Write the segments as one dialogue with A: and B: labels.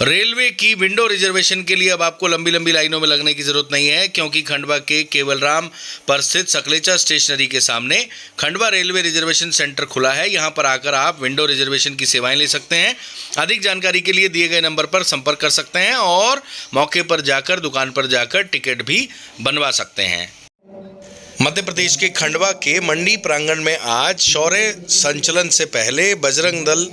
A: Railway की window reservation के लिए अब आपको लंबी लंबी लाइनों में लगने की जरूरत नहीं है, क्योंकि खंडवा के केवलराम पर स्थित सकलेचा स्टेशनरी के सामने खंडवा रेलवे रिजर्वेशन सेंटर खुला है। यहां पर आकर आप विंडो रिजर्वेशन की सेवाएं ले सकते हैं। अधिक जानकारी के लिए दिए गए नंबर पर संपर्क कर सकते हैं और मौके पर जाकर दुकान पर जाकर टिकट भी बनवा सकते हैं। मध्य प्रदेश के खंडवा के मंडी प्रांगण में आज शौर्य संचलन से पहले बजरंग दल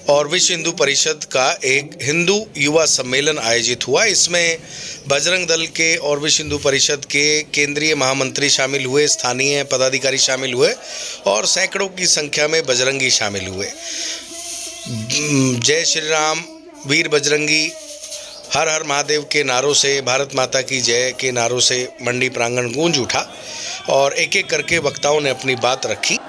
A: और विश्व हिंदू परिषद का एक हिंदू युवा सम्मेलन आयोजित हुआ। इसमें बजरंग दल के और विश्व हिंदू परिषद के केंद्रीय महामंत्री शामिल हुए, स्थानीय पदाधिकारी शामिल हुए और सैकड़ों की संख्या में बजरंगी शामिल हुए। जय श्री राम, वीर बजरंगी, हर हर महादेव के नारों से, भारत माता की जय के नारों से मंडी प्रांगण गूंज उठा और एक एक करके वक्ताओं ने अपनी बात रखी।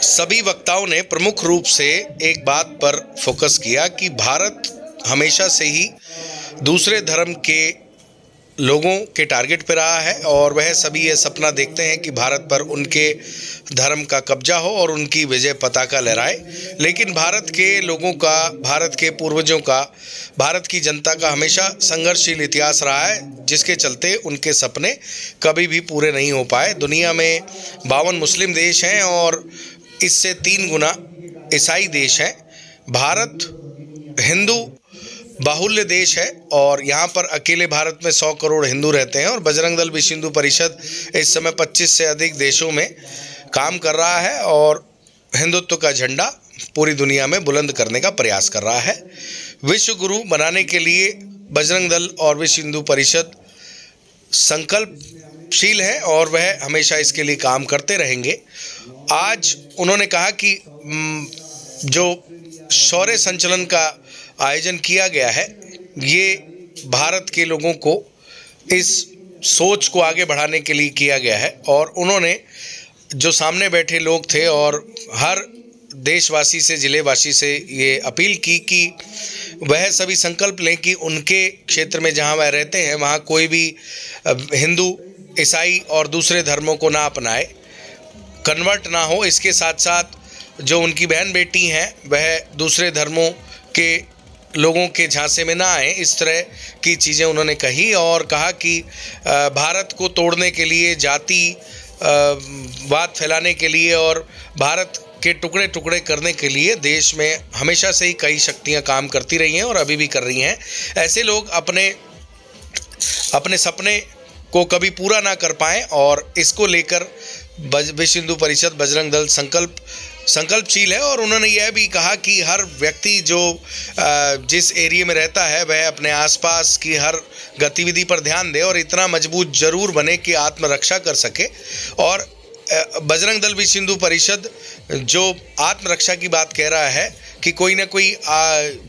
A: सभी वक्ताओं ने प्रमुख रूप से एक बात पर फोकस किया कि भारत हमेशा से ही दूसरे धर्म के लोगों के टारगेट पर रहा है और वह सभी ये सपना देखते हैं कि भारत पर उनके धर्म का कब्जा हो और उनकी विजय पताका लहराए। लेकिन भारत के लोगों का, भारत के पूर्वजों का, भारत की जनता का हमेशा संघर्षशील इतिहास रहा है, जिसके चलते उनके सपने कभी भी पूरे नहीं हो पाए। दुनिया में 52 मुस्लिम देश हैं और इससे 3 गुना ईसाई देश हैं। भारत हिंदू बाहुल्य देश है और यहाँ पर अकेले भारत में 100 करोड़ हिंदू रहते हैं और बजरंग दल विश्व हिंदू परिषद इस समय 25 से अधिक देशों में काम कर रहा है और हिंदुत्व का झंडा पूरी दुनिया में बुलंद करने का प्रयास कर रहा है। विश्व गुरु बनाने के लिए बजरंग दल और विश्व हिंदू परिषद संकल्पशील है और वह हमेशा इसके लिए काम करते रहेंगे। आज उन्होंने कहा कि जो शौर्य संचलन का आयोजन किया गया है, ये भारत के लोगों को इस सोच को आगे बढ़ाने के लिए किया गया है और उन्होंने जो सामने बैठे लोग थे और हर देशवासी से, जिलेवासी से ये अपील की कि वह सभी संकल्प लें कि उनके क्षेत्र में जहां वह रहते हैं वहां कोई भी हिंदू, ईसाई और दूसरे धर्मों को ना अपनाए, कन्वर्ट ना हो। इसके साथ साथ जो उनकी बहन बेटी हैं वह दूसरे धर्मों के लोगों के झांसे में ना आए। इस तरह की चीज़ें उन्होंने कही और कहा कि भारत को तोड़ने के लिए, जाति वाद फैलाने के लिए और भारत के टुकड़े टुकड़े करने के लिए देश में हमेशा से ही कई शक्तियां काम करती रही हैं और अभी भी कर रही हैं। ऐसे लोग अपने सपने को कभी पूरा ना कर पाएं और इसको लेकर विश्व हिंदू परिषद, बजरंग दल संकल्पशील है। और उन्होंने यह भी कहा कि हर व्यक्ति जो जिस एरिया में रहता है वह अपने आसपास की हर गतिविधि पर ध्यान दे और इतना मजबूत जरूर बने कि आत्मरक्षा कर सके। और बजरंग दल विश्व हिंदू परिषद जो आत्मरक्षा की बात कह रहा है कि कोई ना कोई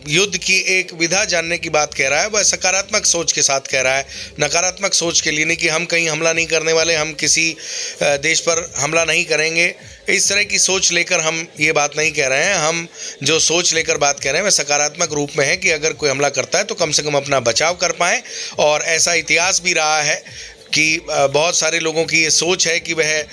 A: युद्ध की एक विधा जानने की बात कह रहा है, वह सकारात्मक सोच के साथ कह रहा है, नकारात्मक सोच के लिए नहीं कि हम कहीं हमला नहीं करने वाले, हम किसी देश पर हमला नहीं करेंगे। इस तरह की सोच लेकर हम ये बात नहीं कह रहे हैं। हम जो सोच लेकर बात कह रहे हैं वह सकारात्मक रूप में है कि अगर कोई हमला करता है तो कम से कम अपना बचाव कर पाएँ। और ऐसा इतिहास भी रहा है कि बहुत सारे लोगों की ये सोच है कि वह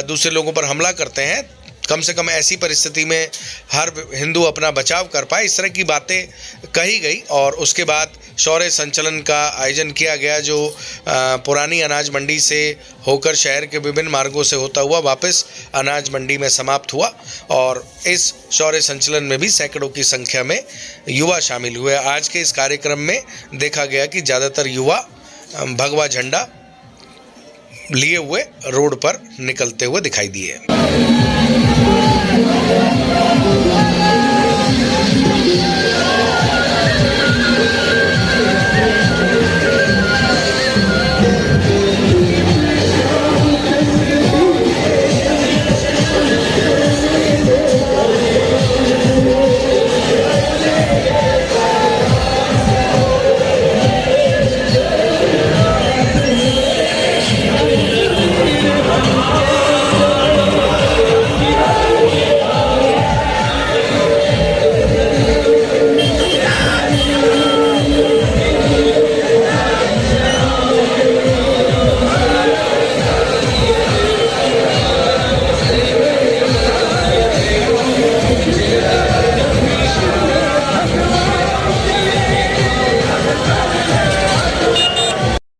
A: दूसरे लोगों पर हमला करते हैं। कम से कम ऐसी परिस्थिति में हर हिंदू अपना बचाव कर पाए, इस तरह की बातें कही गई। और उसके बाद शौर्य संचलन का आयोजन किया गया, जो पुरानी अनाज मंडी से होकर शहर के विभिन्न मार्गों से होता हुआ वापस अनाज मंडी में समाप्त हुआ। और इस शौर्य संचलन में भी सैकड़ों की संख्या में युवा शामिल हुए। आज के इस कार्यक्रम में देखा गया कि ज़्यादातर युवा भगवा झंडा लिए हुए रोड पर निकलते हुए दिखाई दिए।